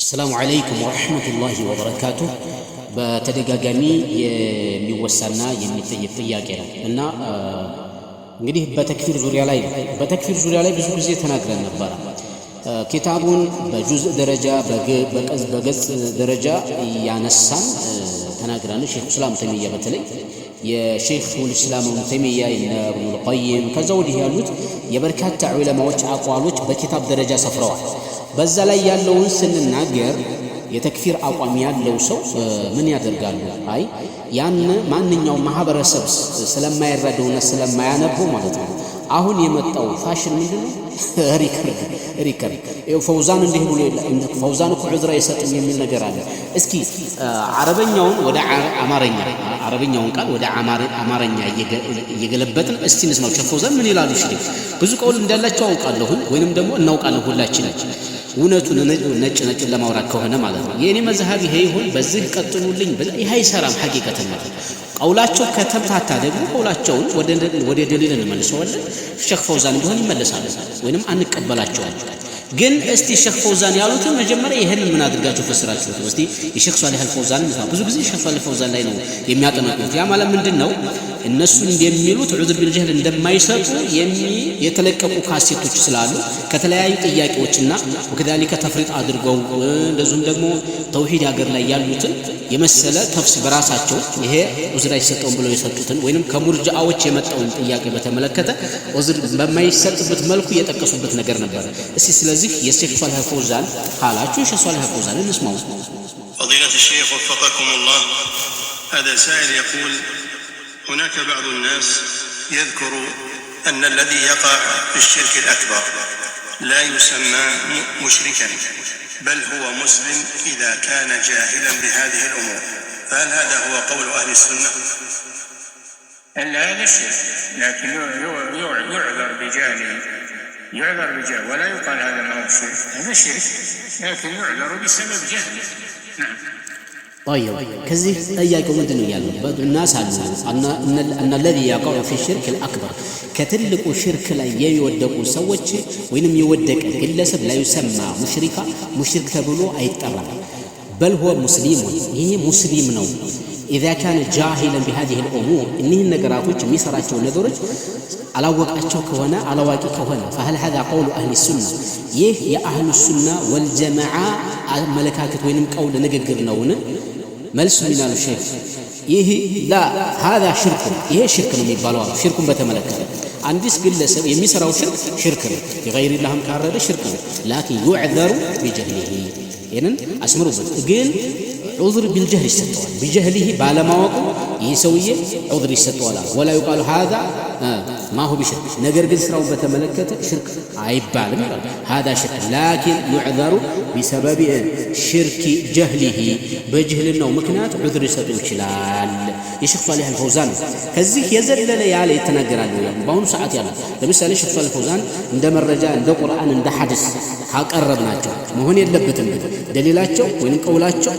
السلام عليكم ورحمة الله وبركاته. بتدقاقمي የሚወሳና የሚጠየቅ ጥያቄ ነው እና እንግዲህ በተክፊር ዙሪያ ላይ ብዙ ጊዜ ተናግረን ነበር። ኪታቡን በጁዝ ደረጃ በገጽ ደረጃ ያነሳን ተናግረን ሼክ እስላም ተይሚያ በተለይ የሼክ እስላም ተይሚያ ኢብኑል ቀይም ከዛ ወዲህ ያሉት የበርካታ ዑለማዎች አቋሎች በኪታብ ደረጃ ሰፍረዋል። በዛ ላይ ያለውን ስንናገር የተክፊር አቋም ያለው ሰው ምን ያደርጋሉ? አይ ያን ማንኛውም ማህበረሰብ ስለማይረዳውና ስለማያነበው ማለት ነው። አሁን የመጣው ፋሽን ምንድነው? ሪከርድ ፈውዛን እንዲህ ብሎ ፈውዛን እኮ ዑዝራ ይሰጥም የሚል ነገር አለ። እስኪ አረበኛውን ወደ አማርኛ አረበኛውን ቃል ወደ አማርኛ እየገለበጥን እስቲ እንስማው። ፈውዛን ምን ይላሉ? እሺ ብዙ ቀውል እንዳላቸው አውቃለሁ ወይንም ደግሞ እናውቃለን ሁላችንም እውነቱን ነጭ ለማውራት ከሆነ ማለት ነው። የኔ መዝሐብ ይሄ ይሁን በዚህ ቀጥሉልኝ ይሄ አይሰራም። ሐቂቀተን ማለት ቀውላቸው ከተምታታ ደግሞ ቀውላቸውን ወደ ደሊል እንመልሰዋለን። ሼክ ፈውዛን ቢሆን ይመለሳሉ ወይንም አንቀበላቸውም። ግን እስቲ ሼክ ፈውዛን ያሉትን መጀመሪያ ይሄን ምን አድርጋችሁ ፈስራችሁት? እስቲ የሼክ ሷሊህ አልፈውዛን ብዙ ጊዜ ሼክ ሷሊህ አልፈውዛን ላይ ነው የሚያጠናቁት። ያ ማለት ምንድነው? እነሱ እንደሚሉት ዑዝር ቢልጀህል እንደማይሰጡ የተለቀቁ ካሴቶች ስላሉ ከተለያዩ ጥያቄዎችና ወከዳሊከ ተፍሪጥ አድርገው እንደዚሁም ደግሞ ተውሂድ ሀገር ላይ ያሉትን የመሰለ ተፍሲር በራሳቸው ይሄ ዑዝር አይሰጠውም ብለው የሰጡትን ወይንም ከሙርጂዓዎች የመጣውን ጥያቄ በተመለከተ ዑዝር በማይሰጥበት መልኩ የጠቀሱበት ነገር ነበር። እስቲ ስለዚህ የሼክ ሷሊህ አልፈውዛን ቃላችሁ ሼክ ሷሊህ አልፈውዛን እንስማው። فضيلة الشيخ وفقكم الله، هذا سائل يقول: هناك بعض الناس يذكر أن الذي يقع في الشرك الأكبر لا يسمى مشركا بل هو مسلم إذا كان جاهلا بهذه الأمور، فهل هذا هو قول أهل السنة؟ لا، هذا الشرك، لكن يعذر بجهله ولا يقال هذا ما هو شرك، هذا شرك لكن يعذر بسبب جهله. نعم. طيب كذي طياقوا مدنو يالله بعض الناس أن الذي يقع في الشرك الأكبر كتلقوا شرك لا يودقوا سوتش وينم يودق إلا سب لا يسمى مشرك تبلو أي ترى بل هو مسلم. هي مسلم نو إذا كان جاهلا بهذه الأمور إنه النقراتوش ميسراتو نذرج على وقتك هنا على واقعك هنا. فهل هذا قول أهل السنة؟ يا أهل السنة والجماعة ملكاكت وينم قول نققر نون ملس من الشيخ لا هذا شرك. شرك من يبالوا شرك بتملكه عندس قلة يمسروا شرك غير الله مكرر شرك لكن يعذر بجهله. يعني أسمروا قل عذر بالجهل يستوى بجهله بالمواقع يسويه عذر يستوى ولا يقال هذا ما هو بشرك نجر قل سراو بتملكته شرك عيبال هذا شرك لكن يعذر بسبب شرك جهله بجهل ومكنات عذر يستوى شلال يشيخ صالح الفوزان كذي يزل ليالي يتناقر له بهون ساعات يلا لمثال الشيخ صالح الفوزان عندما الرجال عند قرآن عند حدث هاك قربناቸው መሆን የለበትም። ደሊላቸው ወይንም ቀውላቸው